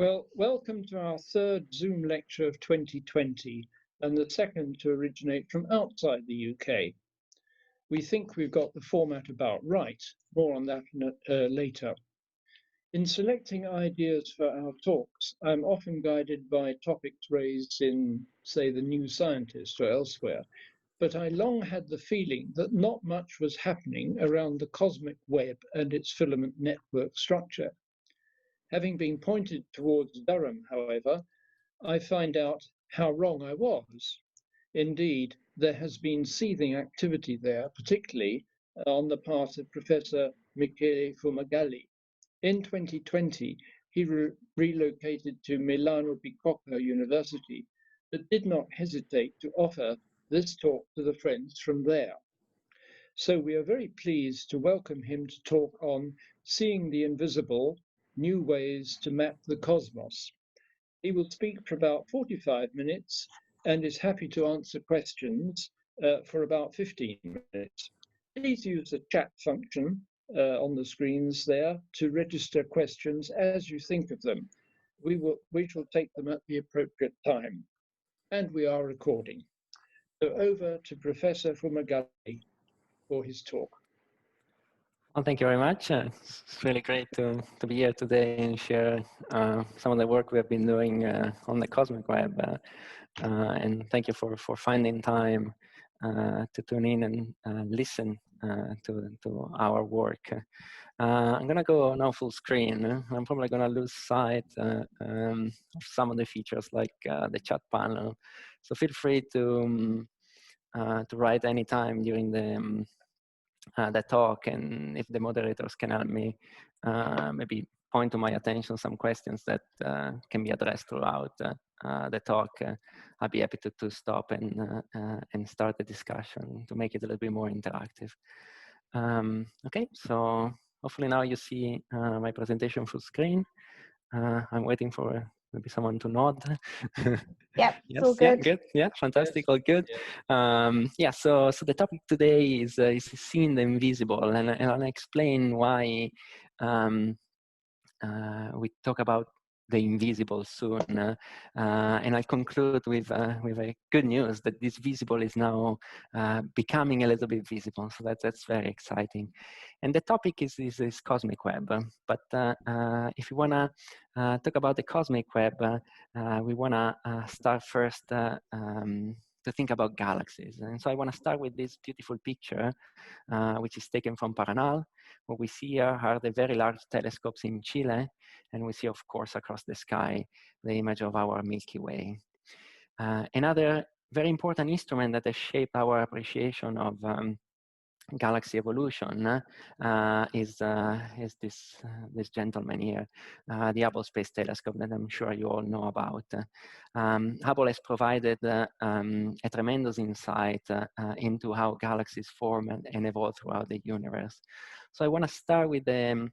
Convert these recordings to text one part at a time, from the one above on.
Well, welcome to our third Zoom lecture of 2020 and the second to originate from outside the UK. We think we've got the format about right, more on that later. In selecting ideas for our talks, I'm often guided by topics raised in, say, The New Scientist or elsewhere, but I long had the feeling that not much was happening around the cosmic web and its filament network structure. Having been pointed towards Durham, however, I find out how wrong I was. Indeed, there has been seething activity there, particularly on the part of Professor Michele Fumagalli. In 2020, he relocated to Milano Bicocca University, but did not hesitate to offer this talk to the friends from there. So we are very pleased to welcome him to talk on Seeing the Invisible, New Ways to Map the Cosmos. He will speak for about 45 minutes and is happy to answer questions for about 15 minutes. Please use the chat function on the screens there to register questions as you think of them. We shall take them at the appropriate time. And we are recording. So over to Professor Fumagalli for his talk. Well, thank you very much. It's really great to be here today and share some of the work we have been doing on the Cosmic Web. And thank you for finding time to tune in and listen to our work. I'm going to go now full screen. I'm probably going to lose sight of some of the features like the chat panel. So feel free to write anytime during the talk, and if the moderators can help me maybe point to my attention some questions that can be addressed throughout the talk, I'll be happy to stop and start the discussion to make it a little bit more interactive. Okay, so hopefully now you see my presentation full screen. I'm waiting for maybe someone to nod. Yep, yes, all good. yeah, good. Yeah, fantastic, all good. Yeah, so the topic today is seeing the invisible, and I'll explain why we talk about the invisible soon, and I'll conclude with a good news that this visible is now becoming a little bit visible. So that's very exciting. And the topic is cosmic web. But if you wanna talk about the cosmic web, we wanna start first to think about galaxies. And so I wanna start with this beautiful picture, which is taken from Paranal. What we see here are the very large telescopes in Chile, and we see, of course, across the sky, the image of our Milky Way. Another very important instrument that has shaped our appreciation of galaxy evolution is this gentleman here, the Hubble Space Telescope that I'm sure you all know about. Hubble has provided a tremendous insight into how galaxies form and evolve throughout the universe. So I want to start with a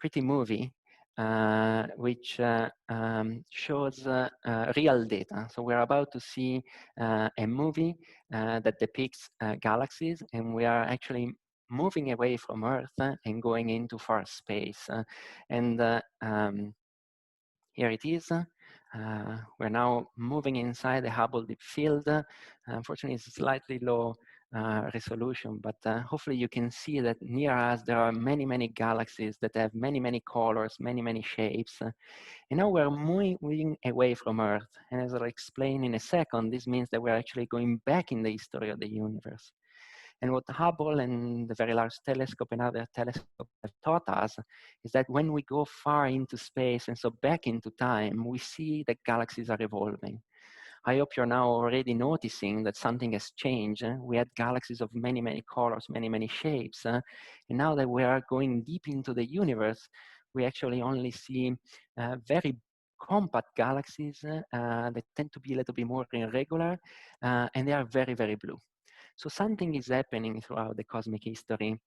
pretty movie which shows real data. So we're about to see a movie that depicts galaxies, and we are actually moving away from Earth and going into far space. Here it is. We're now moving inside the Hubble Deep Field. Unfortunately, it's slightly low resolution, but hopefully you can see that near us there are many, many galaxies that have many, many colors, many, many shapes. And now we're moving away from Earth. And as I'll explain in a second, this means that we're actually going back in the history of the universe. And what Hubble and the Very Large Telescope and other telescopes have taught us is that when we go far into space and so back into time, we see that galaxies are evolving. I hope you're now already noticing that something has changed. We had galaxies of many, many colors, many, many shapes. And now that we are going deep into the universe, we actually only see very compact galaxies that tend to be a little bit more irregular, and they are very, very blue. So something is happening throughout the cosmic history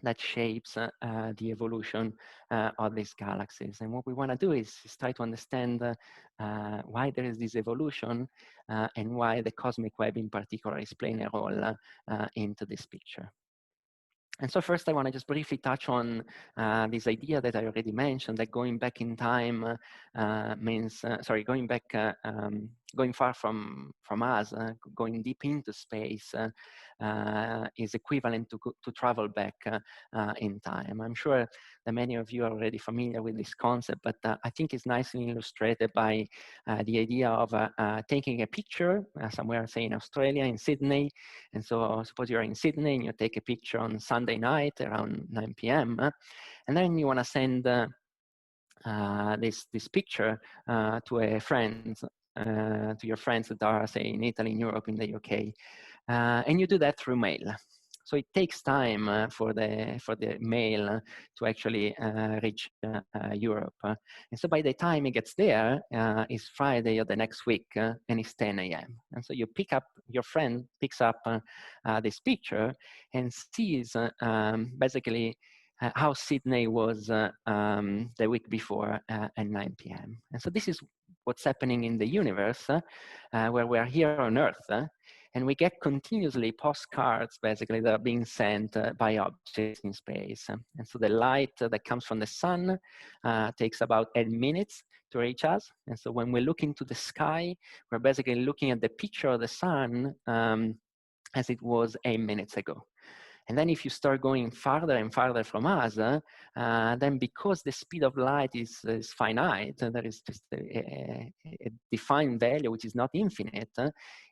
that shapes the evolution of these galaxies. And what we want to do is try to understand why there is this evolution and why the cosmic web in particular is playing a role into this picture. And so first I want to just briefly touch on this idea that I already mentioned, that going back in time means, going back, going far from us, going deep into space is equivalent to travel back in time. I'm sure that many of you are already familiar with this concept, but I think it's nicely illustrated by the idea of taking a picture somewhere, say in Australia, in Sydney. And so suppose you're in Sydney and you take a picture on Sunday night around 9 p.m. And then you want to send this picture to a friend, to your friends that are, say, in Italy, in Europe, in the UK. And you do that through mail. So it takes time for the mail to actually reach Europe. And so by the time it gets there, it's Friday or the next week, and it's 10 a.m. And so your friend picks up this picture and sees basically how Sydney was the week before at 9 p.m. And so this is what's happening in the universe, where we're here on Earth. And we get continuously postcards, basically, that are being sent by objects in space. And so the light that comes from the sun takes about 8 minutes to reach us. And so when we look into the sky, we're basically looking at the picture of the sun as it was 8 minutes ago. And then if you start going farther and farther from us, then because the speed of light is finite, there is just a defined value which is not infinite,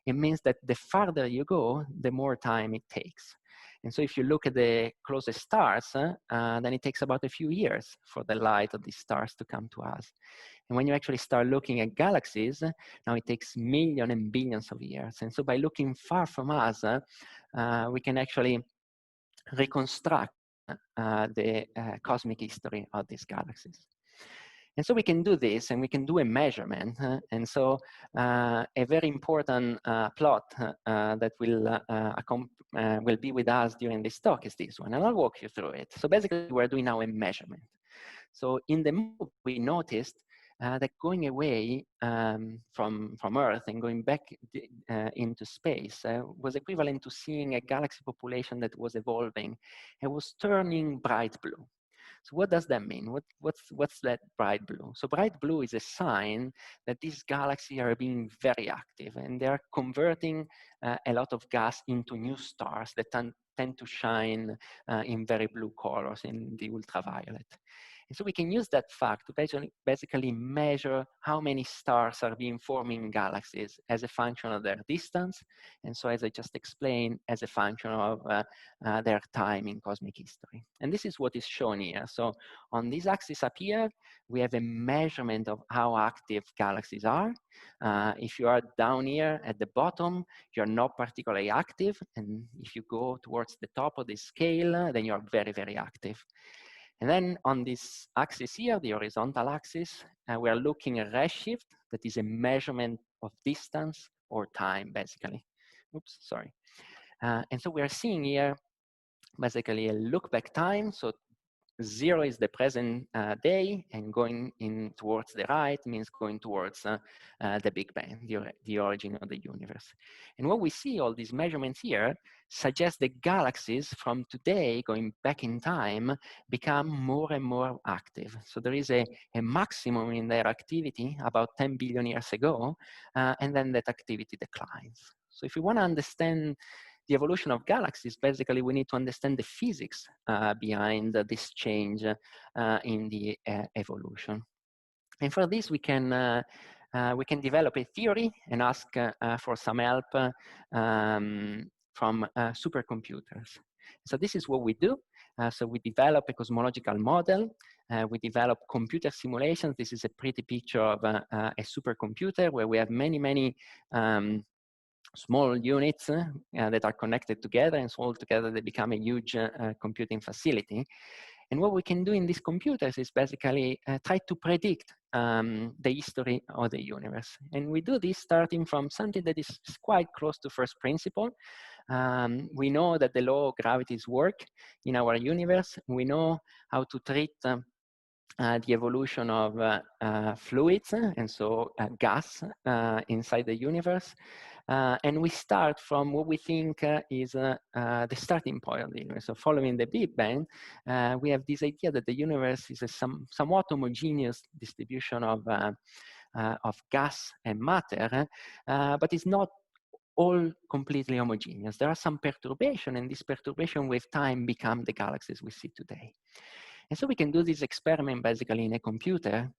it means that the farther you go, the more time it takes. And so if you look at the closest stars, then it takes about a few years for the light of these stars to come to us. And when you actually start looking at galaxies, now it takes millions and billions of years. And so by looking far from us, we can actually reconstruct the cosmic history of these galaxies. And so we can do this, and we can do a measurement. And so a very important plot that will be with us during this talk is this one, and I'll walk you through it. So basically, we're doing now a measurement. So in the movie, we noticed that going away from Earth and going back into space was equivalent to seeing a galaxy population that was evolving and was turning bright blue. So what does that mean? What's that bright blue? So bright blue is a sign that these galaxies are being very active, and they're converting a lot of gas into new stars that tend to shine in very blue colors, in the ultraviolet. And so we can use that fact to basically measure how many stars are being forming in galaxies as a function of their distance. And so, as I just explained, as a function of their time in cosmic history. And this is what is shown here. So on this axis up here, we have a measurement of how active galaxies are. If you are down here at the bottom, you're not particularly active. And if you go towards the top of the scale, then you're very, very active. And then on this axis here, the horizontal axis, we are looking at redshift, that is a measurement of distance or time, basically. Oops, sorry. And so we are seeing here basically a look back time. So 0 is the present day, and going in towards the right means going towards the Big Bang, the origin of the universe. And what we see, all these measurements here, suggest that galaxies from today, going back in time, become more and more active. So there is a maximum in their activity about 10 billion years ago, and then that activity declines. So if you want to understand the evolution of galaxies, basically we need to understand the physics behind this change in the evolution. And for this, we can develop a theory and ask for some help from supercomputers. So this is what we do. So we develop a cosmological model. We develop computer simulations. This is a pretty picture of a supercomputer where we have many small units that are connected together, and so all together they become a huge computing facility. And what we can do in these computers is basically try to predict the history of the universe. And we do this starting from something that is quite close to first principle. We know that the law of gravity's work in our universe. We know how to treat the evolution of fluids, and so gas inside the universe. And we start from what we think is the starting point of the universe. So following the Big Bang, we have this idea that the universe is a somewhat homogeneous distribution of gas and matter, but it's not all completely homogeneous. There are some perturbation, and this perturbation with time become the galaxies we see today. And so we can do this experiment basically in a computer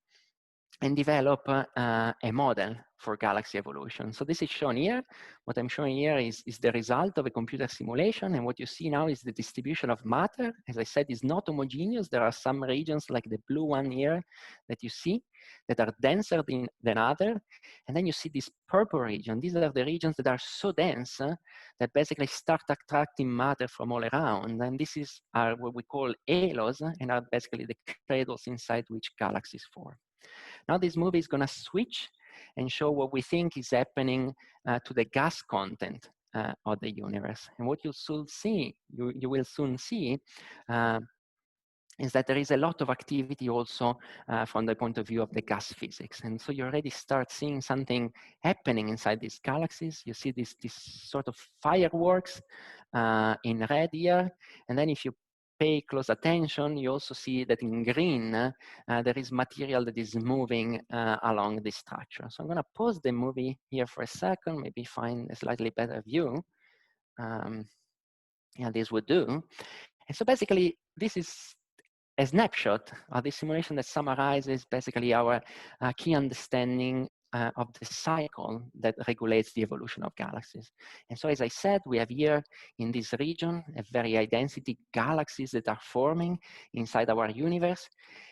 and develop a model for galaxy evolution. So this is shown here. What I'm showing here is the result of a computer simulation. And what you see now is the distribution of matter. As I said, is not homogeneous. There are some regions like the blue one here that you see that are denser than other. And then you see this purple region. These are the regions that are so dense that basically start attracting matter from all around. And this are what we call halos and are basically the cradles inside which galaxies form. Now this movie is gonna switch and show what we think is happening to the gas content of the universe. And what you'll soon see, you will soon see, is that there is a lot of activity also from the point of view of the gas physics. And so you already start seeing something happening inside these galaxies. You see this sort of fireworks in red here. And then if you pay close attention, you also see that in green, there is material that is moving along this structure. So I'm gonna pause the movie here for a second, maybe find a slightly better view. Yeah, this would do. And so basically, this is a snapshot of the simulation that summarizes basically our key understanding of the cycle that regulates the evolution of galaxies. And so, as I said, we have here in this region a very high density galaxies that are forming inside our universe.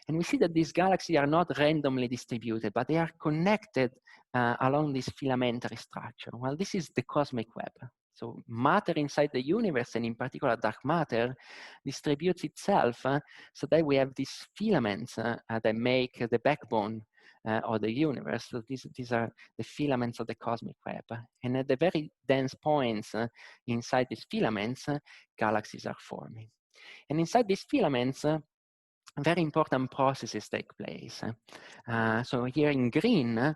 And we see that these galaxies are not randomly distributed, but they are connected along this filamentary structure. Well, this is the cosmic web. So matter inside the universe, and in particular dark matter, distributes itself so that we have these filaments that make the backbone of the universe. So these are the filaments of the cosmic web. And at the very dense points inside these filaments, galaxies are forming. And inside these filaments, very important processes take place. So here in green,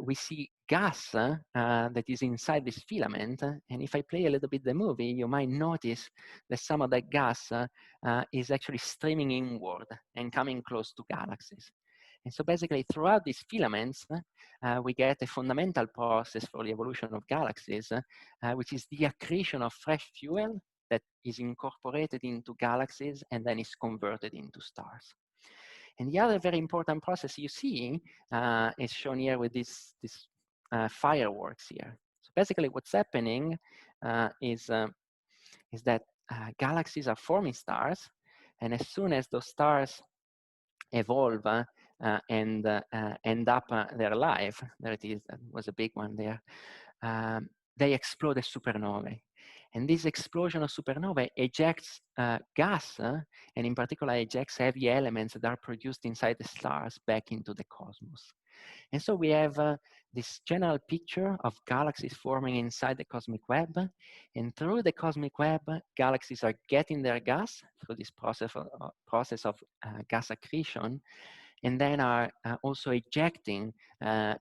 we see gas that is inside this filament. And if I play a little bit the movie, you might notice that some of that gas is actually streaming inward and coming close to galaxies. And so basically throughout these filaments, we get a fundamental process for the evolution of galaxies, which is the accretion of fresh fuel that is incorporated into galaxies and then is converted into stars. And the other very important process you see is shown here with this fireworks here. So basically what's happening is that galaxies are forming stars, and as soon as those stars evolve and end up their life, there it is, that was a big one there, they explode as supernovae. And this explosion of supernovae ejects gas, and in particular ejects heavy elements that are produced inside the stars back into the cosmos. And so we have this general picture of galaxies forming inside the cosmic web. And through the cosmic web, galaxies are getting their gas through this process of gas accretion, and then are also ejecting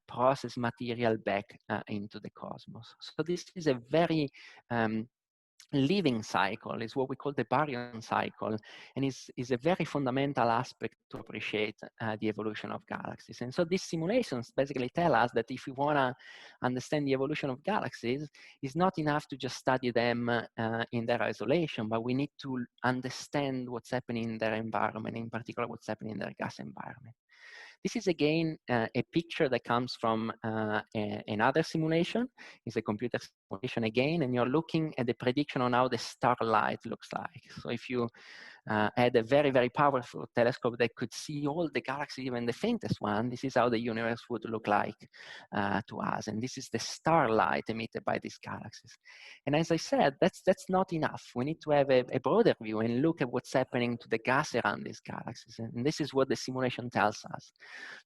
processed material back into the cosmos. So this is a very living cycle, is what we call the baryon cycle, and is a very fundamental aspect to appreciate the evolution of galaxies. And so these simulations basically tell us that if we want to understand the evolution of galaxies, it's not enough to just study them in their isolation, but we need to understand what's happening in their environment, in particular what's happening in their gas environment. This is again a picture that comes from another simulation. It's a computer simulation again, and you're looking at the prediction on how the starlight looks like. So if you had a very, very powerful telescope that could see all the galaxies, even the faintest one, this is how the universe would look like to us. And this is the starlight emitted by these galaxies. And as I said, that's not enough. We need to have a broader view and look at what's happening to the gas around these galaxies. And this is what the simulation tells us.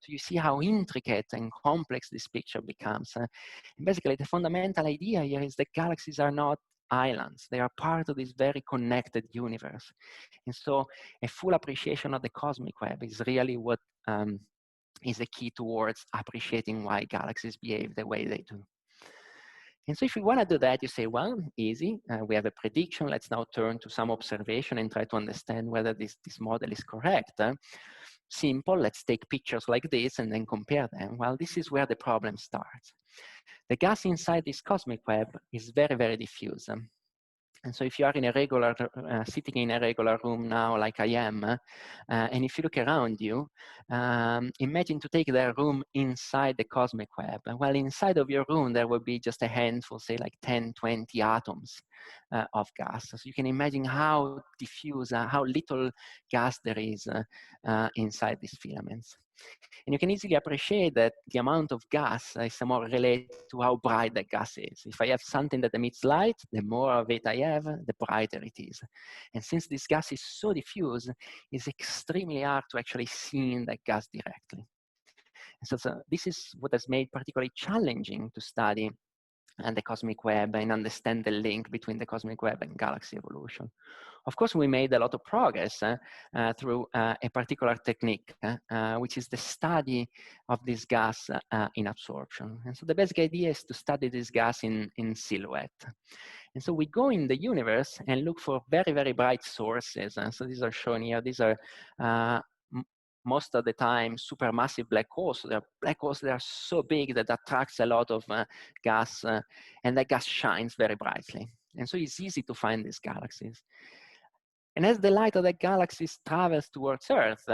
So you see how intricate and complex this picture becomes. And basically, the fundamental idea here is that galaxies are not islands. They are part of this very connected universe. And so a full appreciation of the cosmic web is really what is the key towards appreciating why galaxies behave the way they do. And so if you want to do that, you say, well, easy. We have a prediction. Let's now turn to some observation and try to understand whether this model is correct. Simple. Let's take pictures like this and then compare them. Well, this is where the problem starts. The gas inside this cosmic web is very, very diffuse. And so if you are in a regular, sitting in a regular room now, like I am, and if you look around you, imagine to take that room inside the cosmic web. Well, inside of your room, there will be just a handful, say like 10, 20 atoms of gas. So you can imagine how diffuse, how little gas there is inside these filaments. And you can easily appreciate that the amount of gas is more related to how bright that gas is. If I have something that emits light, the more of it I have, the brighter it is. And since this gas is so diffuse, it's extremely hard to actually see that gas directly. And so this is what has made particularly challenging to study the cosmic web and understand the link between the cosmic web and galaxy evolution. Of course, we made a lot of progress through a particular technique, which is the study of this gas in absorption. And so the basic idea is to study this gas in silhouette. And so we go in the universe and look for very, very bright sources. And so these are shown here. These are most of the time supermassive black holes. They're black holes that are so big that attracts a lot of gas, and that gas shines very brightly. And so it's easy to find these galaxies. And as the light of the galaxies travels towards Earth,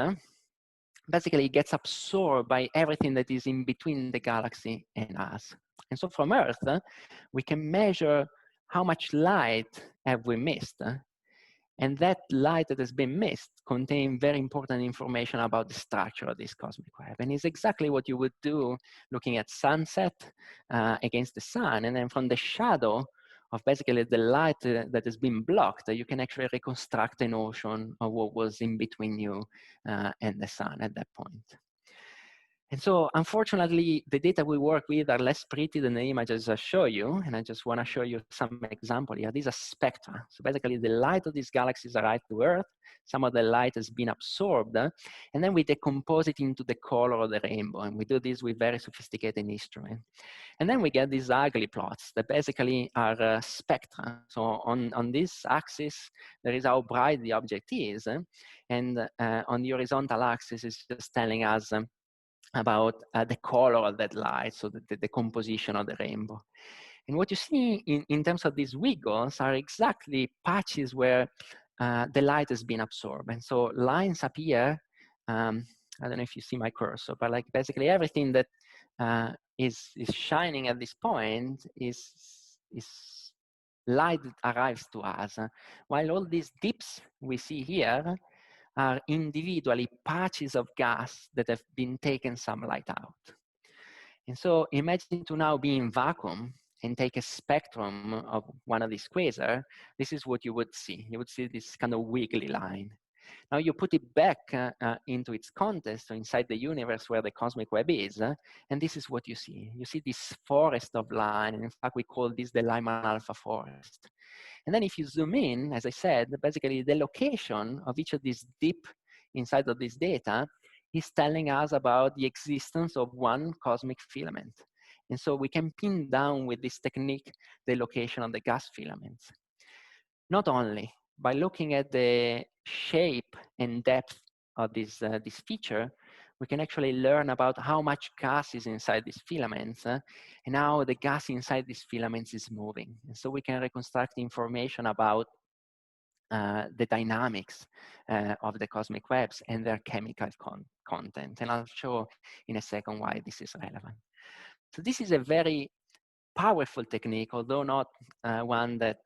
basically it gets absorbed by everything that is in between the galaxy and us. And so from Earth, we can measure how much light have we missed. And that light that has been missed contains very important information about the structure of this cosmic web. And it's exactly what you would do looking at sunset against the sun. And then from the shadow of basically the light that has been blocked, you can actually reconstruct a notion of what was in between you and the sun at that point. And so, unfortunately, the data we work with are less pretty than the images I show you. And I just want to show you some example here. These are spectra. So basically, the light of these galaxies arrive to Earth. Some of the light has been absorbed. And then we decompose it into the color of the rainbow. And we do this with very sophisticated instruments. And then we get these ugly plots that basically are spectra. So on this axis, there is how bright the object is. And on the horizontal axis, it's just telling us about the color of that light, so the composition of the rainbow. And what you see in terms of these wiggles are exactly patches where the light has been absorbed. And so lines appear, I don't know if you see my cursor, but like basically everything that is shining at this point is light that arrives to us, while all these dips we see here are individually patches of gas that have been taken some light out. And so imagine to now be in vacuum and take a spectrum of one of these quasars. This is what you would see. You would see this kind of wiggly line. Now you put it back into its context, so inside the universe where the cosmic web is, and this is what you see. You see this forest of line, and in fact we call this the Lyman alpha forest. And then if you zoom in, as I said, basically the location of each of these dip inside of this data is telling us about the existence of one cosmic filament. And so we can pin down with this technique the location of the gas filaments. Not only, by looking at the shape and depth of this feature, we can actually learn about how much gas is inside these filaments and how the gas inside these filaments is moving. And so we can reconstruct information about the dynamics of the cosmic webs and their chemical content. And I'll show in a second why this is relevant. So this is a very powerful technique, although not one that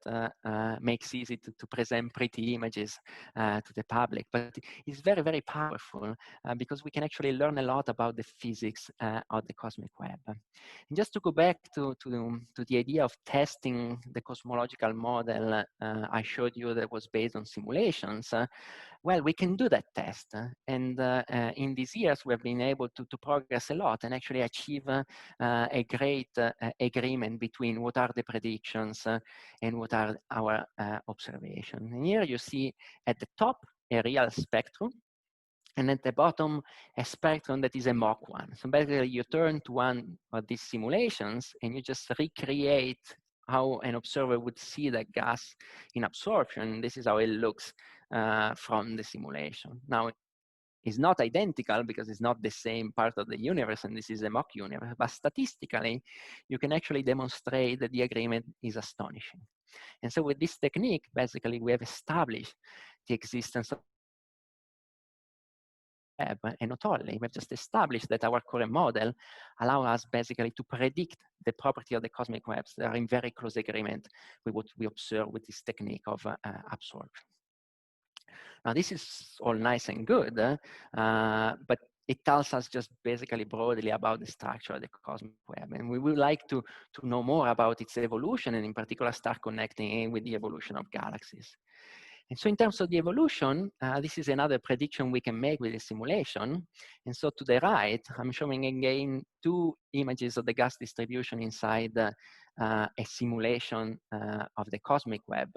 makes easy to present pretty images to the public, but it's very, very powerful because we can actually learn a lot about the physics of the cosmic web. And just to go back to the idea of testing the cosmological model I showed you that was based on simulations, well, we can do that test. And in these years, we've been able to progress a lot and actually achieve a great agreement between what are the predictions and what are our observations. And here you see at the top a real spectrum. and at the bottom, a spectrum that is a mock one. So basically, you turn to one of these simulations, and you just recreate how an observer would see that gas in absorption. This is how it looks from the simulation. Now, it's not identical because it's not the same part of the universe, and this is a mock universe, but statistically, you can actually demonstrate that the agreement is astonishing. And so with this technique, basically, we have established the existence of web, and not only, we've just established that our current model allows us basically to predict the property of the cosmic webs that are in very close agreement with what we observe with this technique of absorption. Now, this is all nice and good, but it tells us just basically broadly about the structure of the cosmic web. And we would like to know more about its evolution, and in particular start connecting it with the evolution of galaxies. And so in terms of the evolution, this is another prediction we can make with the simulation. And so to the right, I'm showing again two images of the gas distribution inside a simulation of the cosmic web.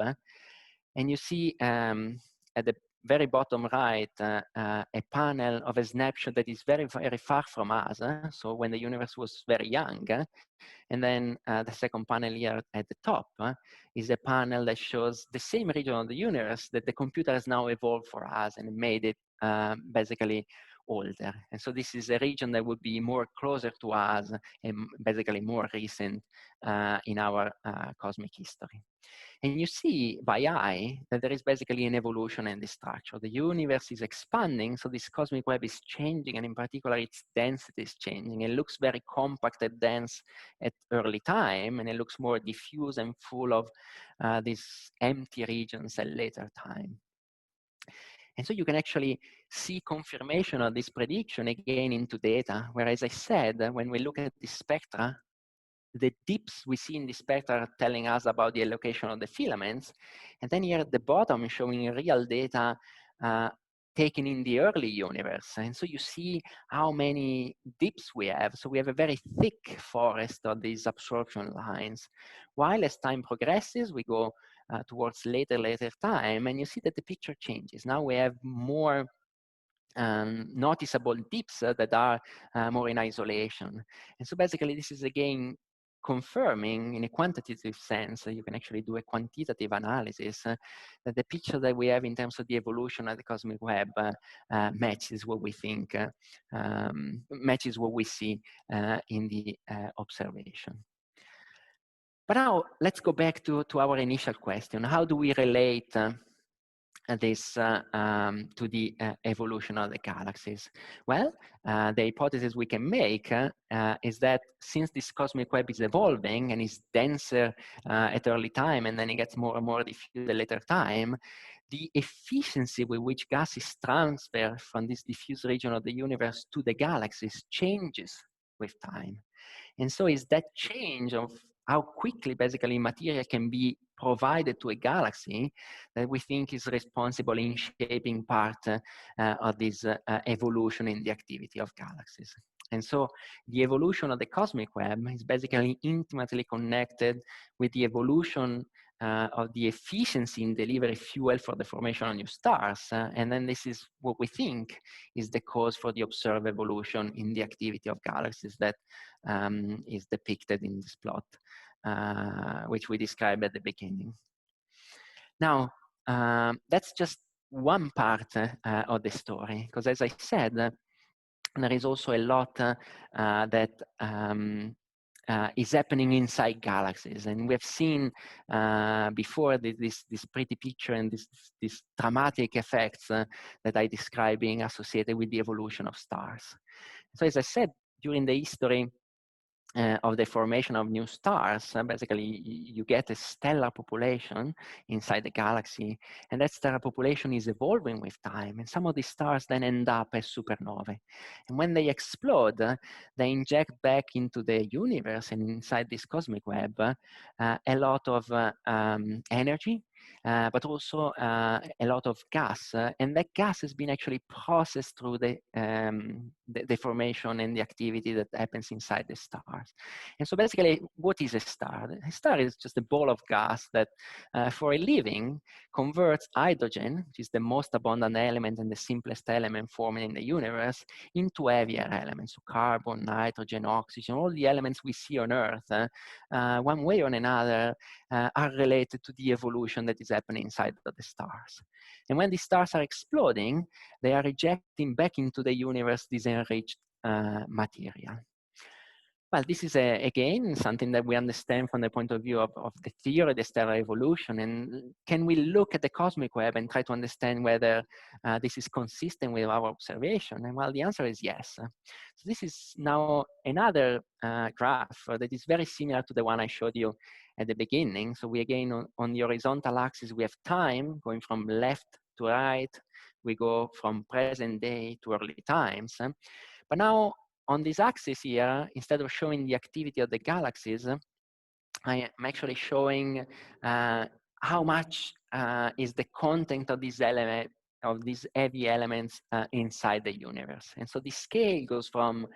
And you see at the very bottom right, a panel of a snapshot that is very, very far from us. So when the universe was very young. And then the second panel here at the top is a panel that shows the same region of the universe that the computer has now evolved for us and made it basically older. And so this is a region that would be more closer to us and basically more recent in our cosmic history. And you see by eye that there is basically an evolution in the structure. The universe is expanding, so this cosmic web is changing, and in particular, its density is changing. It looks very compact and dense at early time, and it looks more diffuse and full of these empty regions at later time. And so you can actually see confirmation of this prediction again into data, where, as I said, when we look at the spectra, the dips we see in the spectra are telling us about the allocation of the filaments. And then here at the bottom, showing real data taken in the early universe. And so you see how many dips we have. So we have a very thick forest of these absorption lines. While as time progresses, we go towards later time, and you see that the picture changes. Now we have more noticeable dips that are more in isolation. And so basically this is again confirming in a quantitative sense, you can actually do a quantitative analysis, that the picture that we have in terms of the evolution of the cosmic web matches what we think, matches what we see in the observation. But now let's go back to our initial question. How do we relate this to the evolution of the galaxies? Well, the hypothesis we can make is that since this cosmic web is evolving and is denser at early time, and then it gets more and more diffuse at later time, the efficiency with which gas is transferred from this diffuse region of the universe to the galaxies changes with time. And so it's that change of how quickly basically material can be provided to a galaxy that we think is responsible in shaping part of this evolution in the activity of galaxies. And so the evolution of the cosmic web is basically intimately connected with the evolution of the efficiency in delivering fuel for the formation of new stars. And then this is what we think is the cause for the observed evolution in the activity of galaxies that is depicted in this plot, which we described at the beginning. Now, that's just one part of the story, because as I said, there is also a lot that is happening inside galaxies. And we've seen before this pretty picture and these dramatic effects that I described being associated with the evolution of stars. So as I said, during the history of the formation of new stars, basically you get a stellar population inside the galaxy, and that stellar population is evolving with time, and some of these stars then end up as supernovae. And when they explode, they inject back into the universe and inside this cosmic web a lot of energy, but also a lot of gas, and that gas has been actually processed through the the formation and the activity that happens inside the stars. And so basically, what is a star? A star is just a ball of gas that for a living converts hydrogen, which is the most abundant element and the simplest element forming in the universe, into heavier elements, so carbon, nitrogen, oxygen, all the elements we see on Earth, one way or another, are related to the evolution that is happening inside of the stars. And when these stars are exploding, they are ejecting back into the universe this enriched material. Well, this is, again, something that we understand from the point of view of the theory of the stellar evolution. And can we look at the cosmic web and try to understand whether this is consistent with our observation? And well, the answer is yes. So this is now another graph that is very similar to the one I showed you at the beginning. So we, again, on the horizontal axis, we have time going from left to right. We go from present day to early times. But now, on this axis here, instead of showing the activity of the galaxies, I am actually showing how much is the content of these heavy elements inside the universe. And so the scale goes from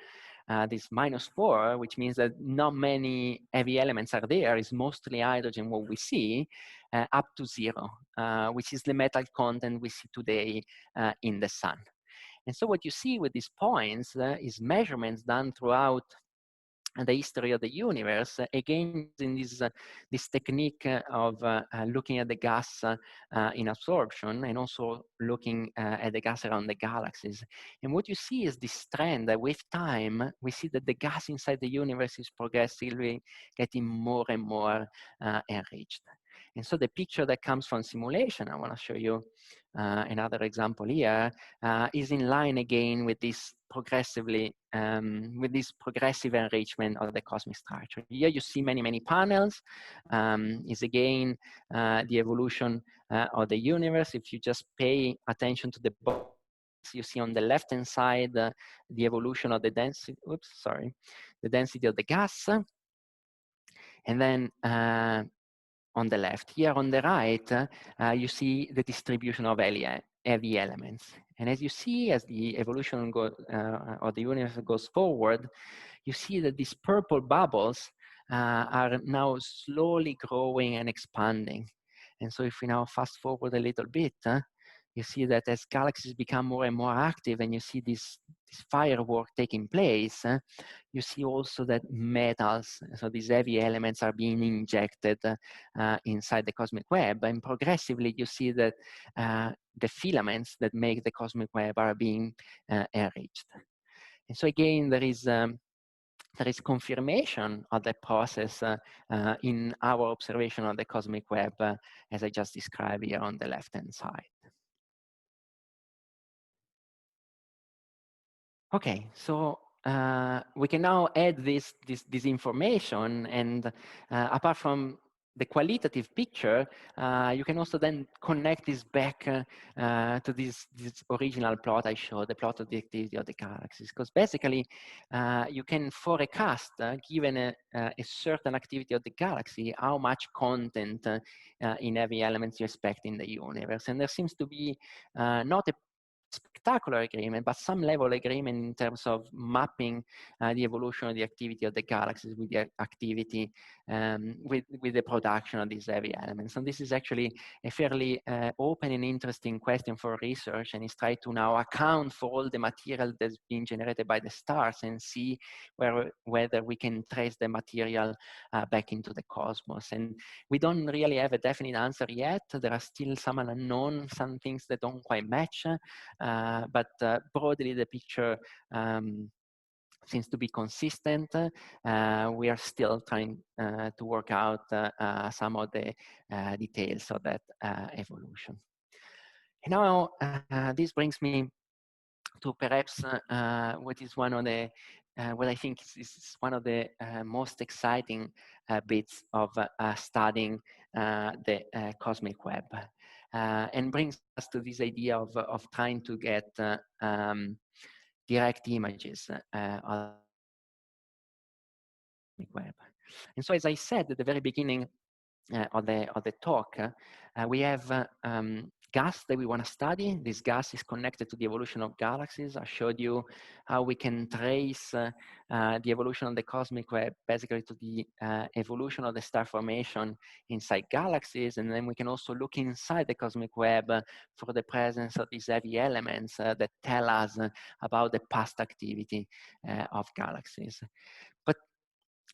this -4, which means that not many heavy elements are there, is mostly hydrogen what we see, up to 0, which is the metal content we see today in the sun. And so what you see with these points is measurements done throughout the history of the universe, again, in this technique of looking at the gas in absorption and also looking at the gas around the galaxies. And what you see is this trend that with time, we see that the gas inside the universe is progressively getting more and more enriched. And so the picture that comes from simulation, I want to show you another example here, is in line again with this progressive enrichment of the cosmic structure. Here you see many panels. Is again the evolution of the universe. If you just pay attention to the box, you see on the left-hand side the evolution of the density. Oops, sorry, the density of the gas, and then on the left. Here on the right, you see the distribution of heavy elements. And as you see, as the evolution of the universe goes forward, you see that these purple bubbles are now slowly growing and expanding. And so if we now fast forward a little bit, you see that as galaxies become more and more active and you see this firework taking place, you see also that metals, so these heavy elements are being injected inside the cosmic web, and progressively you see that the filaments that make the cosmic web are being enriched. And so again, there is confirmation of the process in our observation of the cosmic web, as I just described here on the left-hand side. Okay, so we can now add this information, and apart from the qualitative picture, you can also then connect this back to this original plot I showed, the plot of the activity of the galaxies. Because basically, you can forecast, given a certain activity of the galaxy, how much content in heavy elements you expect in the universe. And there seems to be not a spectacular agreement, but some level agreement in terms of mapping the evolution of the activity of the galaxies with the activity with the production of these heavy elements. And this is actually a fairly open and interesting question for research, and is trying to now account for all the material that's being generated by the stars and see whether we can trace the material back into the cosmos. And we don't really have a definite answer yet. There are still some unknown, some things that don't quite match. But broadly, the picture seems to be consistent. We are still trying to work out some of the details of that evolution. And now, this brings me to perhaps what is one of the what I think is one of the most exciting bits of studying the cosmic web. And brings us to this idea of trying to get direct images of the web. And so, as I said at the very beginning of the talk, we have gas that we want to study. This gas is connected to the evolution of galaxies. I showed you how we can trace the evolution of the cosmic web basically to the evolution of the star formation inside galaxies. And then we can also look inside the cosmic web for the presence of these heavy elements that tell us about the past activity of galaxies. But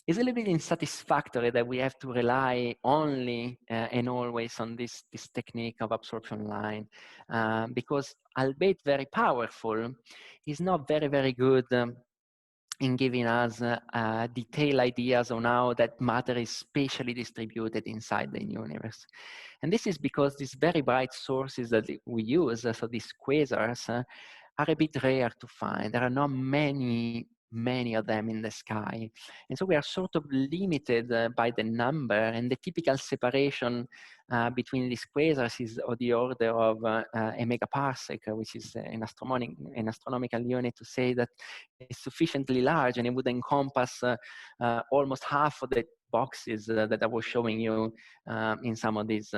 it's a little bit unsatisfactory that we have to rely only and always on this technique of absorption line, because albeit very powerful, is not very good in giving us detailed ideas on how that matter is spatially distributed inside the universe. And this is because these very bright sources that we use, so these quasars, are a bit rare to find. There are not many of them in the sky. And so we are sort of limited by the number, and the typical separation between these quasars is of the order of a megaparsec, which is an astronomical unit to say that it's sufficiently large and it would encompass almost half of the boxes that I was showing you in some of these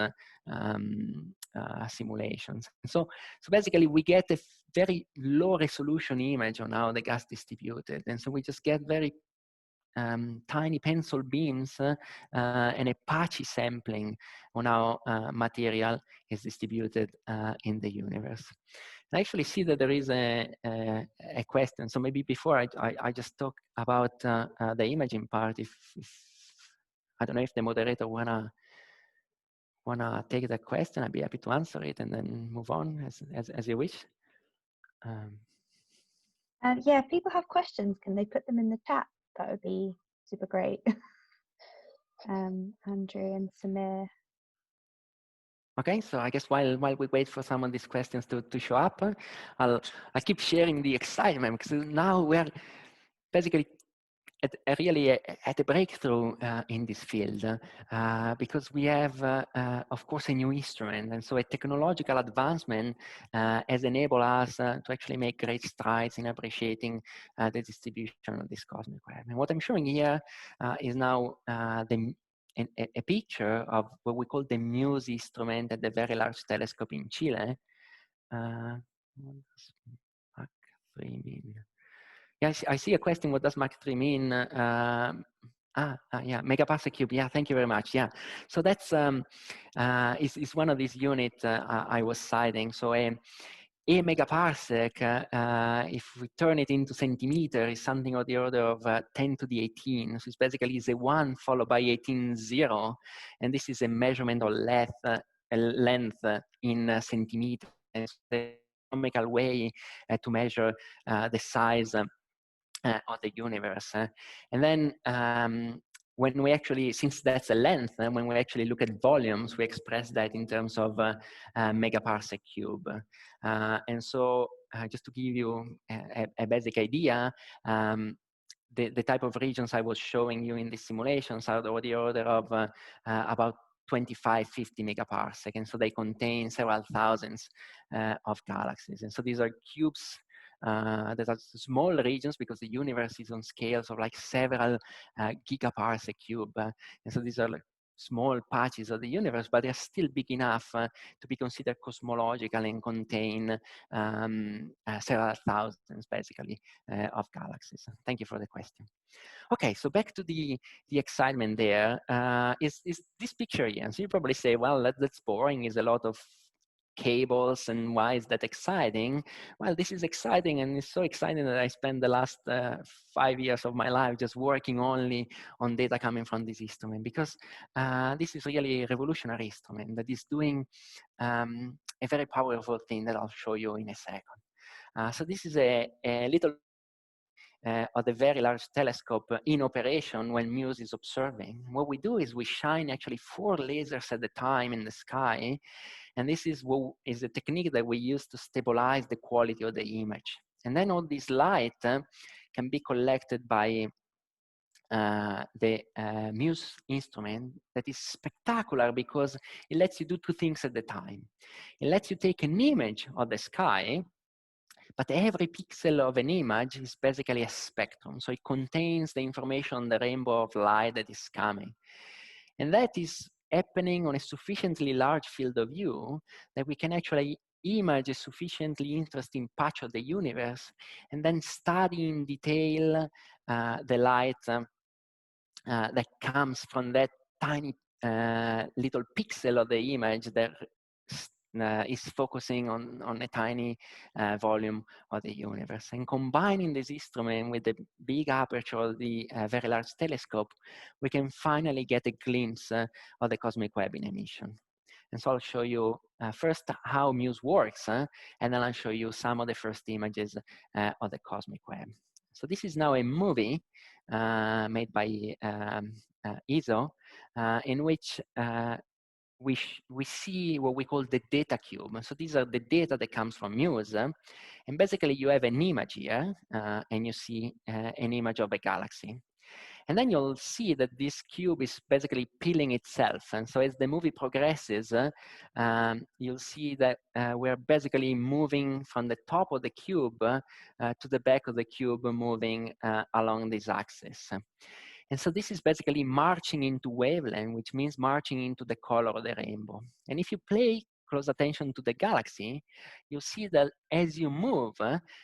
simulations. So basically we get a very low resolution image on how the gas distributed. And so we just get very tiny pencil beams and a patchy sampling on how material is distributed in the universe. I actually see that there is a question. So maybe before I just talk about the imaging part, if I don't know if the moderator wanna take that question, I'd be happy to answer it and then move on as you wish. Yeah, if people have questions, can they put them in the chat? That would be super great. Andrew and Samir. Okay, so I guess while we wait for some of these questions to show up, I'll keep sharing the excitement, because now we're basically at a breakthrough in this field, because we have, of course, a new instrument. And so a technological advancement has enabled us to actually make great strides in appreciating the distribution of this cosmic web. And what I'm showing here is now a picture of what we call the MUSE instrument at the Very Large Telescope in Chile. Mach 3 mean? Yes, I see a question. What does Mach 3 mean? Yeah, megaparsec cube. Yeah, thank you very much. Yeah, so that's is one of these units I was citing. So a megaparsec, if we turn it into centimeter, is something of the order of 10 to the 18. So it's basically is a 1 followed by 18 0, and this is a measurement of length in centimeters. It's a economical way to measure the size of the universe. And then when we actually, since that's a length, when we actually look at volumes, we express that in terms of megaparsec cube. And so just to give you a basic idea, the type of regions I was showing you in the simulations are of the order of about 25-50 megaparsec. And so they contain several thousands of galaxies. And so these are cubes that are small regions, because the universe is on scales of like several gigaparsec cube. And so these are like small patches of the universe, but they're still big enough to be considered cosmological and contain several thousands, basically, of galaxies. Thank you for the question. Okay, so back to the excitement there is this picture here. And so you probably say, well, that's boring. Is a lot of cables, and why is that exciting? Well, this is exciting, and it's so exciting that I spent the last 5 years of my life just working only on data coming from this instrument, because this is really a revolutionary instrument that is doing a very powerful thing that I'll show you in a second. So this is a little of the Very Large Telescope in operation when MUSE is observing. What we do is we shine actually 4 lasers at a time in the sky, and this is what is a technique that we use to stabilize the quality of the image. And then all this light can be collected by the MUSE instrument, that is spectacular because it lets you do 2 things at a time. It lets you take an image of the sky, but every pixel of an image is basically a spectrum. So it contains the information on the rainbow of light that is coming. And that is happening on a sufficiently large field of view that we can actually image a sufficiently interesting patch of the universe and then study in detail the light that comes from that tiny little pixel of the image that is focusing on a tiny volume of the universe. And combining this instrument with the big aperture of the Very Large Telescope, we can finally get a glimpse of the cosmic web in emission. And so I'll show you first how MUSE works, and then I'll show you some of the first images of the cosmic web. So this is now a movie made by ESO, in which we see what we call the data cube. So these are the data that comes from MUSE. And basically you have an image here, and you see an image of a galaxy. And then you'll see that this cube is basically peeling itself. And so as the movie progresses, you'll see that we're basically moving from the top of the cube to the back of the cube, moving along this axis. And so this is basically marching into wavelength, which means marching into the color of the rainbow. And if you pay close attention to the galaxy, you'll see that as you move,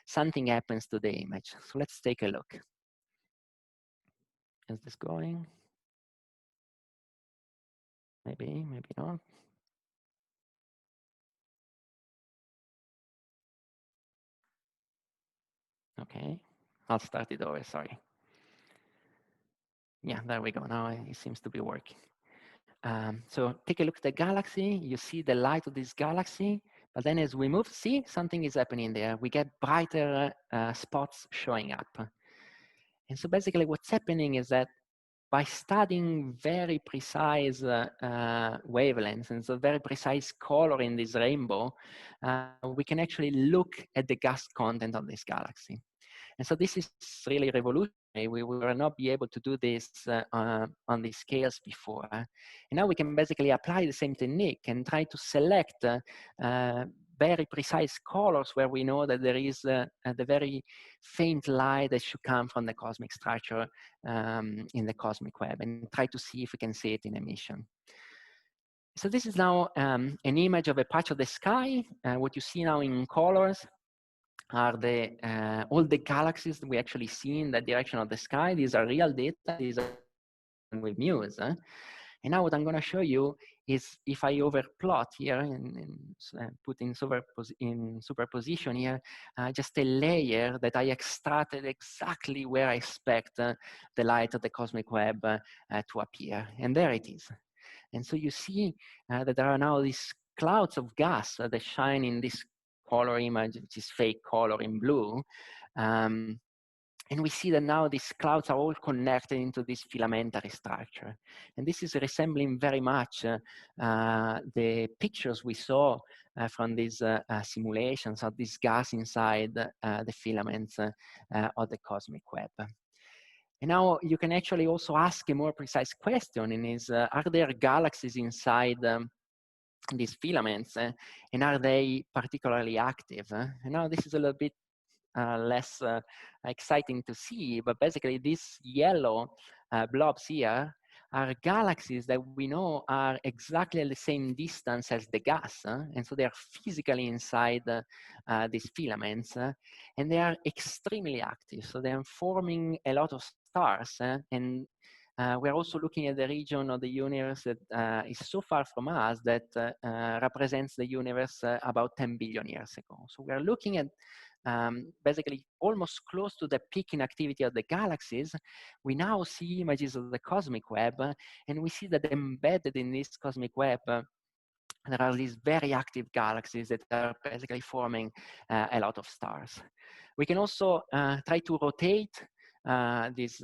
something happens to the image. So let's take a look. Is this going? Maybe, maybe not. Okay, I'll start it over, sorry. Yeah, there we go, now it seems to be working. So take a look at the galaxy, you see the light of this galaxy, but then as we move, see, something is happening there. We get brighter spots showing up. And so basically what's happening is that by studying very precise wavelengths and so very precise color in this rainbow, we can actually look at the gas content of this galaxy. And so this is really revolutionary. We will not be able to do this on these scales before. And now we can basically apply the same technique and try to select very precise colors where we know that there is the very faint light that should come from the cosmic structure in the cosmic web, and try to see if we can see it in emission. So this is now an image of a patch of the sky. What you see now in colors are the all the galaxies that we actually see in that direction of the sky. These are real data. These are with MUSE. And now what I'm going to show you is if I overplot here and put in superposition here, just a layer that I extracted exactly where I expect the light of the cosmic web to appear. And there it is. And so you see that there are now these clouds of gas that shine in this color image, which is fake color in blue. And we see that now these clouds are all connected into this filamentary structure. And this is resembling very much the pictures we saw from these simulations of this gas inside the filaments of the cosmic web. And now you can actually also ask a more precise question, and is, are there galaxies inside these filaments, and are they particularly active? And now this is a little bit less exciting to see, but basically these yellow blobs here are galaxies that we know are exactly at the same distance as the gas, and so they are physically inside these filaments, and they are extremely active. So they are forming a lot of stars, and we're also looking at the region of the universe that is so far from us that represents the universe about 10 billion years ago. So we're looking at basically almost close to the peak in activity of the galaxies. We now see images of the cosmic web, and we see that embedded in this cosmic web, there are these very active galaxies that are basically forming a lot of stars. We can also try to rotate this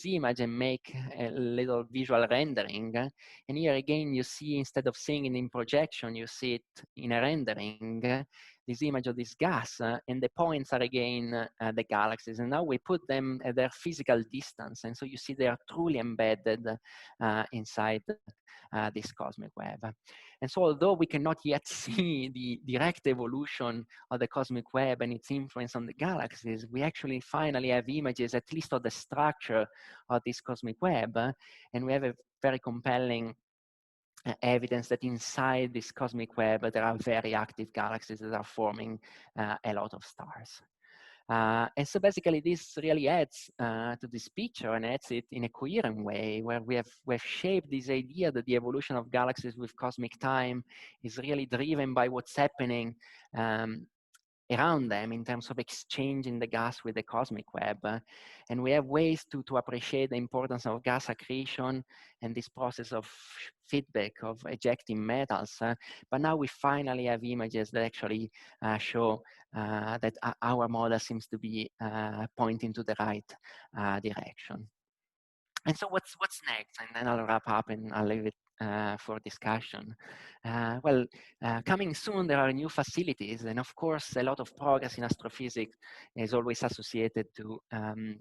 image and make a little visual rendering. And here again, you see, instead of seeing it in projection, you see it in a rendering, this image of this gas, and the points are again the galaxies. And now we put them at their physical distance. And so you see they are truly embedded inside this cosmic web. And so although we cannot yet see the direct evolution of the cosmic web and its influence on the galaxies, we actually finally have images, at least of the structure of this cosmic web, and we have a very compelling evidence that inside this cosmic web there are very active galaxies that are forming a lot of stars. And so basically this really adds to this picture and adds it in a coherent way where we've shaped this idea that the evolution of galaxies with cosmic time is really driven by what's happening around them in terms of exchanging the gas with the cosmic web. And we have ways to appreciate the importance of gas accretion and this process of feedback of ejecting metals. But now we finally have images that actually show that our model seems to be pointing to the right direction. And so what's next? And then I'll wrap up and I'll leave it for discussion. Coming soon, there are new facilities. And of course, a lot of progress in astrophysics is always associated to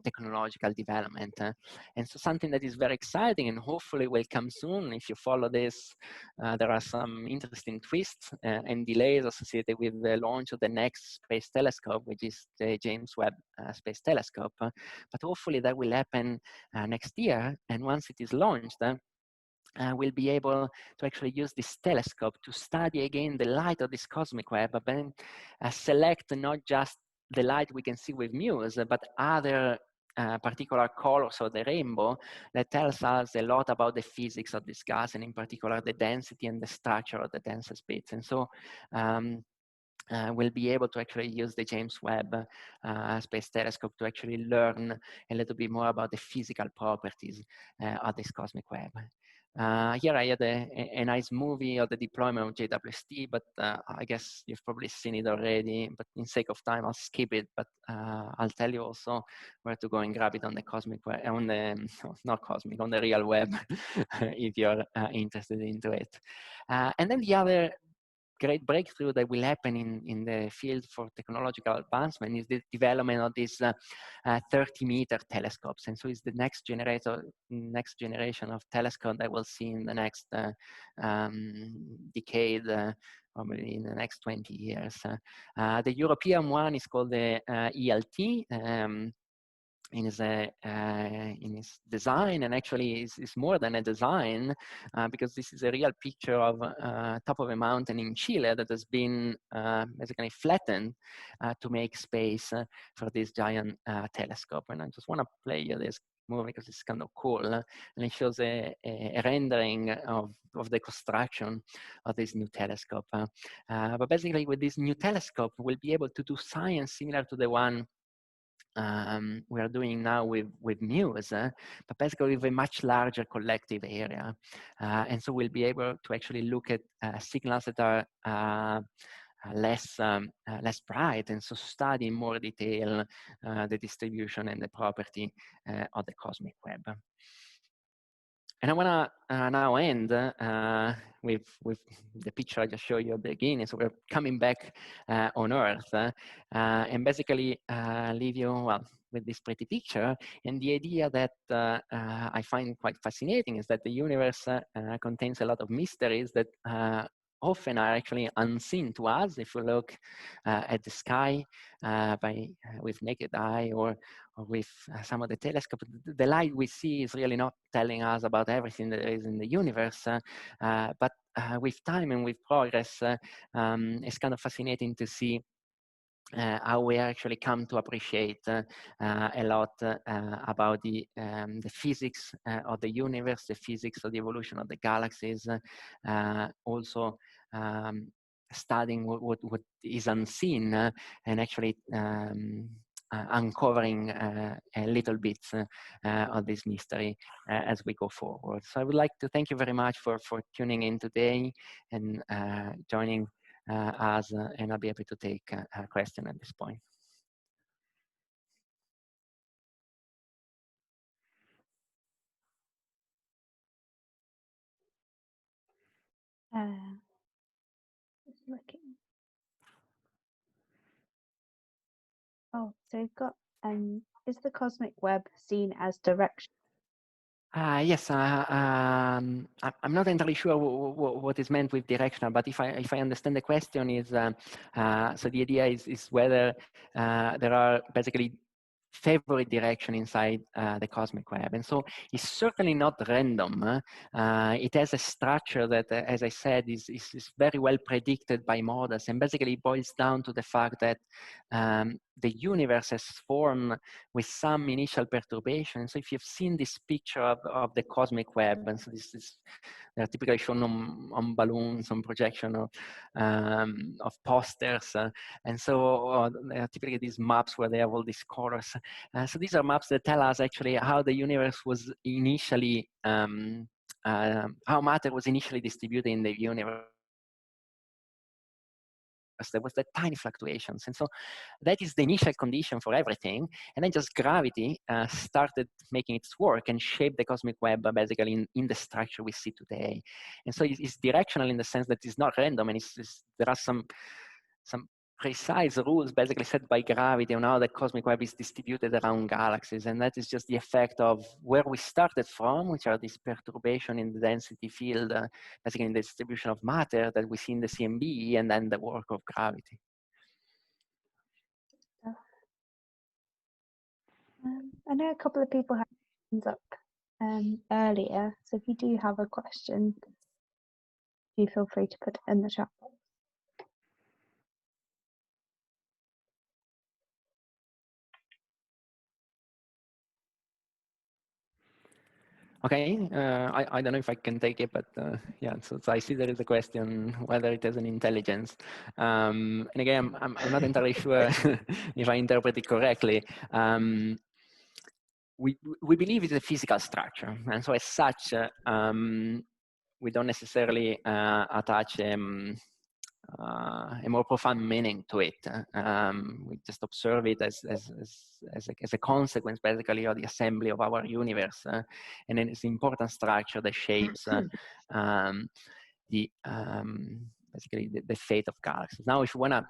technological development. And so something that is very exciting and hopefully will come soon. If you follow this, there are some interesting twists and delays associated with the launch of the next space telescope, which is the James Webb Space Telescope. But hopefully that will happen next year. And once it is launched, we'll be able to actually use this telescope to study again the light of this cosmic web, but then select not just the light we can see with MUSE, but other particular colors of the rainbow that tells us a lot about the physics of this gas, and in particular the density and the structure of the densest bits. And so we'll be able to actually use the James Webb Space Telescope to actually learn a little bit more about the physical properties of this cosmic web. Here I had a nice movie of the deployment of JWST, but I guess you've probably seen it already, but in sake of time, I'll skip it, but I'll tell you also where to go and grab it on the cosmic web, on the, not cosmic, on the real web, if you're interested into it. And then the other great breakthrough that will happen in the field for technological advancement is the development of these 30-meter telescopes. And so it's the next generation of telescope that we'll see in the next decade, probably in the next 20 years. The European one is called the ELT. In his design, and actually is more than a design, because this is a real picture of top of a mountain in Chile that has been basically flattened to make space for this giant telescope. And I just want to play you this movie because it's kind of cool, and it shows a rendering of the construction of this new telescope. But basically with this new telescope, we'll be able to do science similar to the one we are doing now with MUSE, but basically with a much larger collective area. And so we'll be able to actually look at signals that are less bright, and so study in more detail the distribution and the property of the cosmic web. And I want to now end with the picture I just showed you at the beginning. So we're coming back on Earth and basically leave you, well, with this pretty picture. And the idea that I find quite fascinating is that the universe contains a lot of mysteries that often are actually unseen to us if we look at the sky with naked eye or with some of the telescopes. The light we see is really not telling us about everything that is in the universe, but with time and with progress, it's kind of fascinating to see how we actually come to appreciate a lot about the physics of the universe, the physics of the evolution of the galaxies, also studying what is unseen and actually uncovering a little bits of this mystery as we go forward. So I would like to thank you very much for tuning in today and joining us, and I'll be happy to take a question at this point. Just looking. Oh, so we've got, is the cosmic web seen as direction? Yes, I'm not entirely sure what is meant with directional, but if I understand the question is, so the idea is whether there are basically favorite direction inside the cosmic web. And so it's certainly not random. It has a structure that, as I said, is very well predicted by models, and basically boils down to the fact that the universe has formed with some initial perturbation. So if you've seen this picture of the cosmic web, and so this is, they're typically shown on balloons, on projection of posters, and so there are typically these maps where they have all these colors. So these are maps that tell us actually how the universe was initially, how matter was initially distributed in the universe. There was that tiny fluctuations. And so that is the initial condition for everything. And then just gravity started making its work and shaped the cosmic web basically in the structure we see today. And so it's directional in the sense that it's not random, and there are some precise rules basically set by gravity on how the cosmic web is distributed around galaxies. And that is just the effect of where we started from, which are these perturbation in the density field, basically in the distribution of matter that we see in the CMB, and then the work of gravity. I know a couple of people had hands up earlier, so if you do have a question, do feel free to put it in the chat box. Okay, I don't know if I can take it, but yeah, so I see there is a question whether it has an intelligence. And again, I'm not entirely sure if I interpret it correctly. We believe it's a physical structure, and so as such, we don't necessarily attach a more profound meaning to it. We just observe it as a consequence, basically, of the assembly of our universe, and then it's an important structure that shapes basically the fate of galaxies. Now, if you want to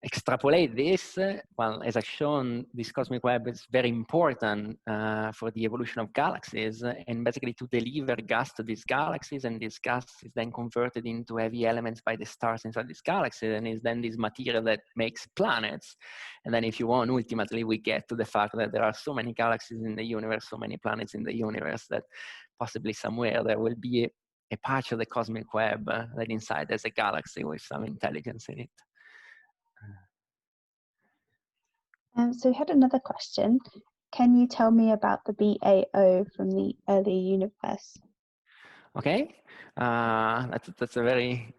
extrapolate this, well, as I've shown, this cosmic web is very important for the evolution of galaxies, and basically to deliver gas to these galaxies, and this gas is then converted into heavy elements by the stars inside this galaxy, and is then this material that makes planets. And then if you want, ultimately we get to the fact that there are so many galaxies in the universe, so many planets in the universe, that possibly somewhere there will be a patch of the cosmic web that inside there's a galaxy with some intelligence in it. So we had another question. Can you tell me about the BAO from the early universe? Okay, that's a very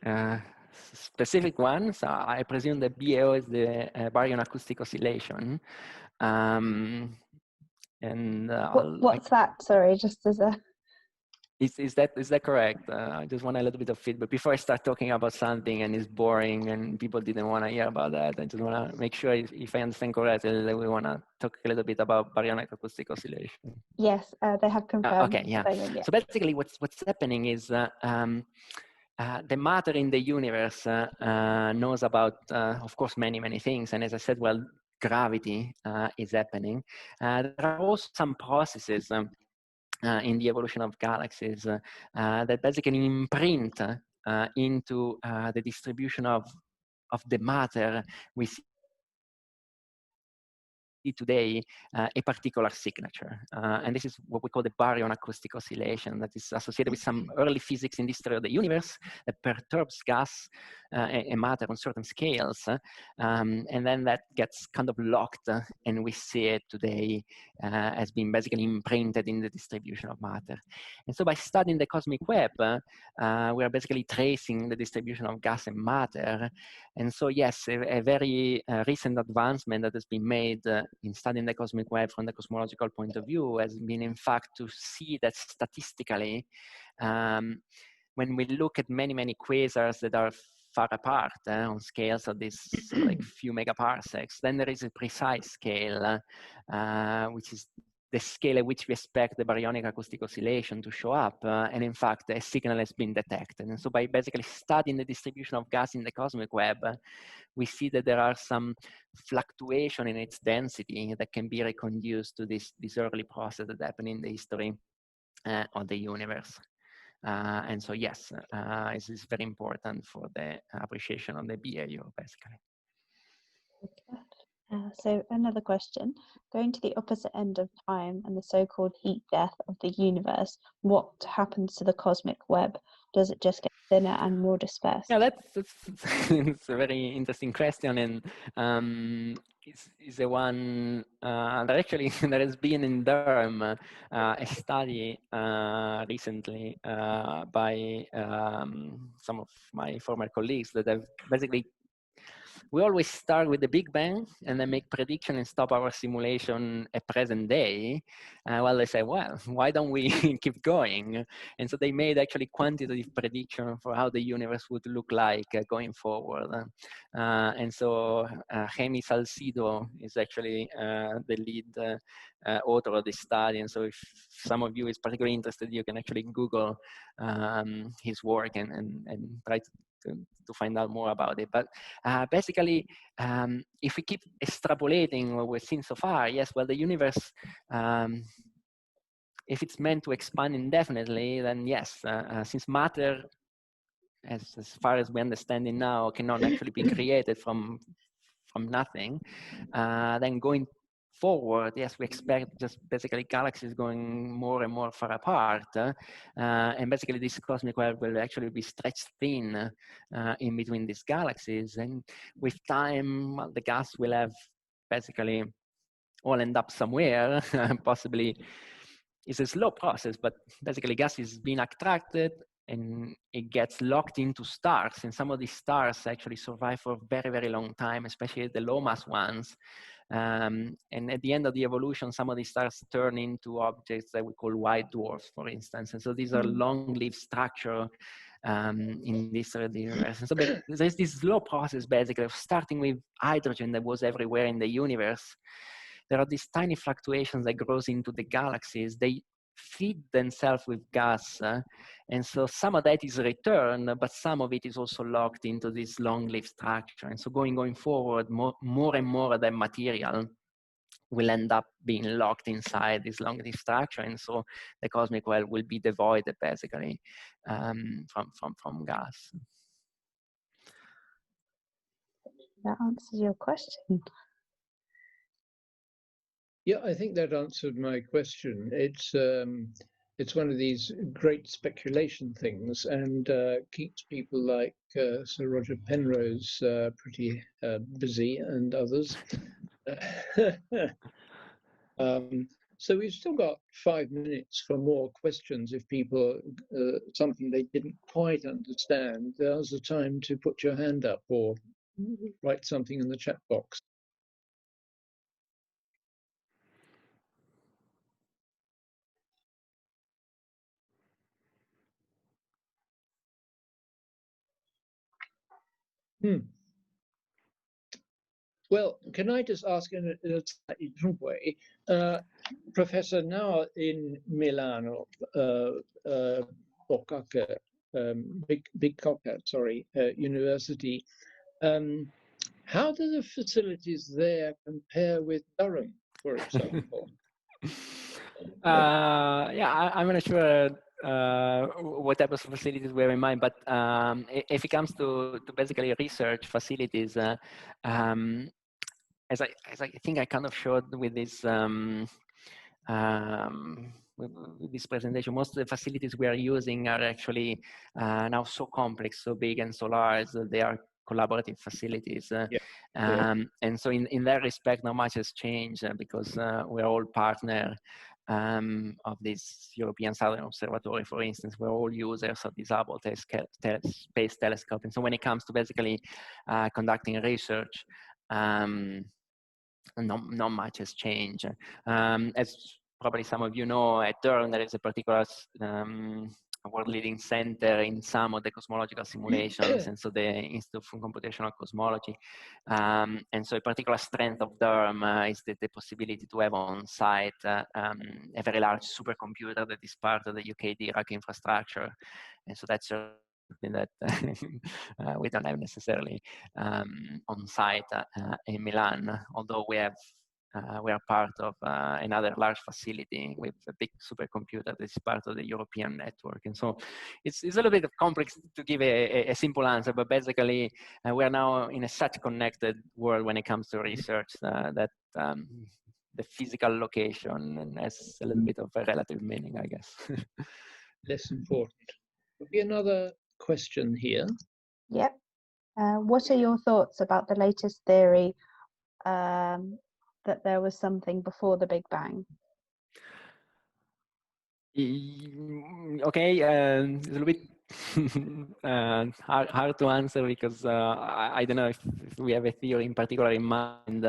specific one. So I presume the BAO is the baryon acoustic oscillation. And what's that? Sorry, just as a... Is that correct? I just want a little bit of feedback before I start talking about something and it's boring and people didn't want to hear about that. I just want to make sure if I understand correctly that we want to talk a little bit about baryonic acoustic oscillation. Yes, they have confirmed. Okay, yeah. So basically what's happening is the matter in the universe knows about, of course, many things. And as I said, well, gravity is happening. There are also some processes in the evolution of galaxies that basically imprint into the distribution of the matter we see today a particular signature. And this is what we call the baryon acoustic oscillation that is associated with some early physics in the history of the universe that perturbs gas and matter on certain scales. And then that gets kind of locked and we see it today as being basically imprinted in the distribution of matter. And so by studying the cosmic web, we are basically tracing the distribution of gas and matter. And so yes, a very recent advancement that has been made in studying the cosmic web from the cosmological point of view has been, in fact, to see that statistically, when we look at many quasars that are far apart on scales of this like few megaparsecs, then there is a precise scale, which is the scale at which we expect the baryonic acoustic oscillation to show up. And in fact, a signal has been detected. And so by basically studying the distribution of gas in the cosmic web, we see that there are some fluctuation in its density that can be reconduced to this early process that happened in the history of the universe. And so, yes, this is very important for the appreciation of the BAO, basically. So another question, going to the opposite end of time and the so-called heat death of the universe, what happens to the cosmic web? Does it just get thinner and more dispersed? Yeah, that's it's a very interesting question, and is the one that actually there has been in Durham a study recently by some of my former colleagues that have basically. We always start with the Big Bang and then make prediction and stop our simulation at present day. Well, they say, well, why don't we keep going? And so they made actually quantitative prediction for how the universe would look like going forward. And so Jaime Salcido is actually the lead author of this study. And so if some of you is particularly interested, you can actually Google his work and try to find out more about it. But basically, if we keep extrapolating what we've seen so far, yes, well, the universe, if it's meant to expand indefinitely, then yes, since matter, as far as we understand it now, cannot actually be created from nothing, then going forward, yes, we expect just basically galaxies going more and more far apart, and basically this cosmic web will actually be stretched thin in between these galaxies, and with time, well, the gas will have basically all end up somewhere, possibly. It's a slow process, but basically gas is being attracted and it gets locked into stars, and some of these stars actually survive for a very, very long time, especially the low mass ones. And at the end of the evolution, some of these stars turn into objects that we call white dwarfs, for instance. And so these are long-lived structure in this universe. And so there's this slow process basically of starting with hydrogen that was everywhere in the universe. There are these tiny fluctuations that grows into the galaxies. They feed themselves with gas, and so some of that is returned, but some of it is also locked into this long-lived structure. And so going forward, more and more of that material will end up being locked inside this long-lived structure, and so the cosmic well will be devoid basically from gas. That answers your question. Yeah, I think that answered my question. It's one of these great speculation things, and keeps people like Sir Roger Penrose pretty busy, and others. So we've still got 5 minutes for more questions. If people something they didn't quite understand, there's the time to put your hand up or write something in the chat box. Well, can I just ask in a slightly different way? Professor, now in Milano, Bicocca, University, how do the facilities there compare with Durham, for example? Yeah, I'm not sure what type of facilities were in mind, but if it comes to basically research facilities, as I think I kind of showed with this with this presentation, most of the facilities we are using are actually now so complex, so big, and so large that they are collaborative facilities. And so in that respect, not much has changed because we're all partner of this European Southern Observatory, for instance. We're all users of this Hubble Space Telescope. And so when it comes to basically conducting research, not much has changed. As probably some of you know, at Durham, there is a particular world-leading center in some of the cosmological simulations, and so the Institute for Computational Cosmology. And so a particular strength of Durham is the possibility to have on site a very large supercomputer that is part of the UK DIRAC infrastructure. And so that's something that we don't have necessarily on site in Milan, although we have we are part of another large facility with a big supercomputer that is part of the European network. And so it's a little bit complex to give a simple answer, but basically we are now in a such connected world when it comes to research that the physical location has a little bit of a relative meaning, I guess. Less important. There'll be another question here. Yep. What are your thoughts about the latest theory that there was something before the Big Bang? Okay, a little bit hard to answer because I don't know if we have a theory in particular in mind,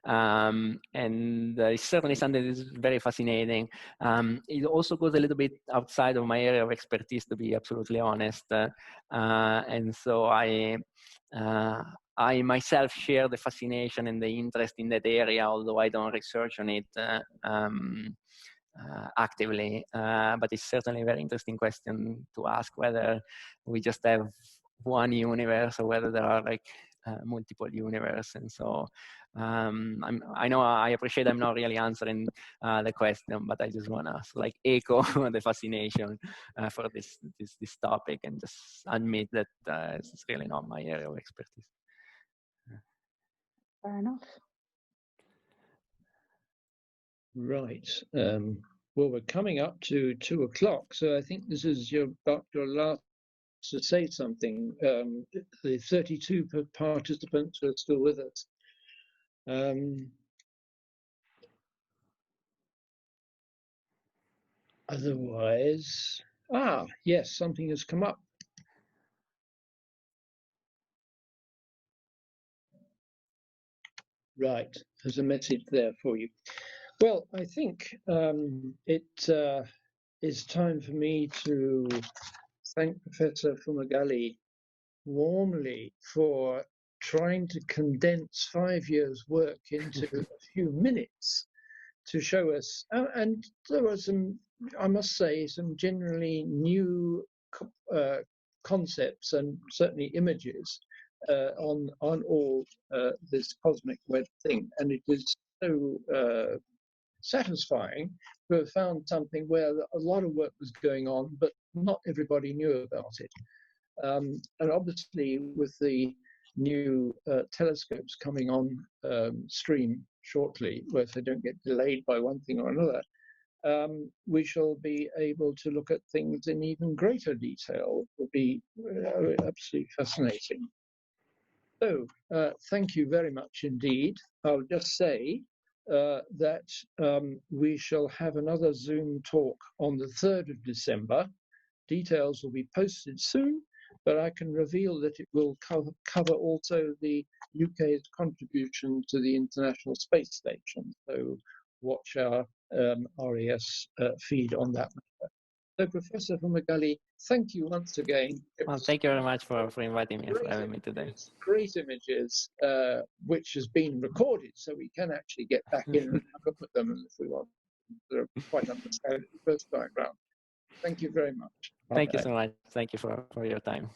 and it's certainly something that is very fascinating. It also goes a little bit outside of my area of expertise, to be absolutely honest, and so I myself share the fascination and the interest in that area, although I don't research on it actively, but it's certainly a very interesting question to ask whether we just have one universe or whether there are like multiple universes. And so I know I appreciate I'm not really answering the question, but I just want to like echo the fascination for this topic and just admit that it's really not my area of expertise. Fair enough. Right. Well, we're coming up to 2 o'clock, so I think this is about your last to say something. The 32 participants are still with us. Otherwise, yes, something has come up. Right, there's a message there for you. Well, I think it is time for me to thank Professor Fumagalli warmly for trying to condense 5 years' work into a few minutes to show us. And there were some, I must say, some generally new concepts and certainly images on all this cosmic web thing. And it is so satisfying to have found something where a lot of work was going on, but not everybody knew about it. And obviously, with the new telescopes coming on stream shortly, where if they don't get delayed by one thing or another, we shall be able to look at things in even greater detail. It will be absolutely fascinating. So, thank you very much indeed. I'll just say that we shall have another Zoom talk on the 3rd of December. Details will be posted soon, but I can reveal that it will cover also the UK's contribution to the International Space Station. So watch our RAS feed on that matter. So Professor Fumagalli, thank you once again. Well, thank you very much for inviting me and for having me today. Great images, which has been recorded, so we can actually get back in and have a look at them if we want. They're quite understandable the first time round. Thank you very much. Thank you so much. Thank you for your time.